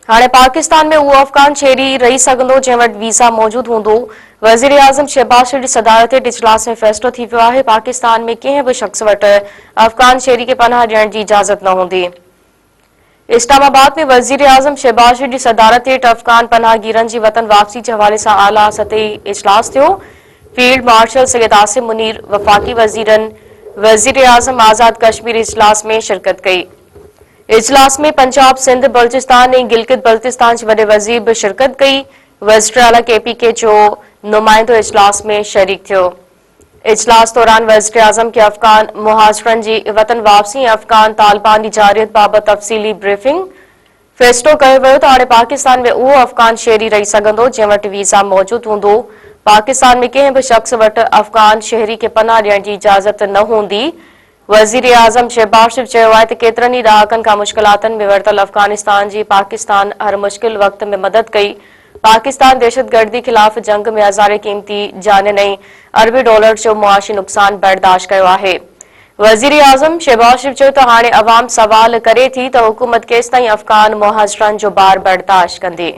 हाणे पाकिस्तान में उहो अफ़गान शहरी रही सघंदो जंहिं वटि वीज़ा मौजूद हूंदो। वज़ीर आज़म शहबाज शरीफ़ जी सदारत हेठि इजलास में फ़ैसिलो थी वियो आहे। पाकिस्तान में कंहिं बि शख़्स वटि अफ़गान शहरी खे पनाह ॾियण जी इजाज़त न हूंदी। इस्लामाबाद में वज़ीर आज़म शहबाज शरीफ़ जी सदारत हेठि अफ़गान पनाहगीरनि जी वतन वापसी जे हवाले सां आला सतही इजलास थियो। फील्ड मार्शल सैयद आसिम मुनीर, वफ़ाक़ी वज़ीरनि, वज़ीर आज़म आज़ाद कश्मीर इजलास में शिरकत कई। इजलास में पंजाब, सिंध, बलूचिस्तान ऐं गिलगित बल्तिस्तान जे वॾे वज़ीर बि शिरकत कई। वज़ीर आला KPK जो नुमाइंदो इजलास में शरीक थियो। इजलास दौरान वज़ीर आज़म के अफ़गान मुहाजिरनि जी वतन वापसी ऐं अफ़गान तालिबान जी जारियत बाबति तफ़सीली ब्रीफिंग। फ़ैसिलो कयो वियो त हाणे पाकिस्तान में उहो अफ़गान शहरी रही सघंदो जंहिं वटि वीज़ा मौजूद हूंदो। पाकिस्तान में कंहिं बि शख़्स वटि अफ़गान शहरी खे पनाह ॾियण जी इजाज़त न हूंदी। वज़ीर आज़म शहबाज शरीफ़ चयो आहे त केतिरनि ई ॾहाकनि खां मुश्किलातुनि में वरतल अफ़गानिस्तान जी पाकिस्तान हर मुश्किल वक़्त में मदद कई। पाकिस्तान दहशतगर्दी ख़िलाफ़ जंग में हज़ारे क़ीमती जानियुनि ऐं अरबी डॉलर जो मुआशी नुक़सान बर्दाश्त कयो आहे। वज़ीर आज़म शहबाज शरीफ़ चयो त हाणे अवाम सवाल करे थी त हुकूमत केसिताईं अफ़गान मुहाजिरनि जो बार बर्दाश्त कंदी।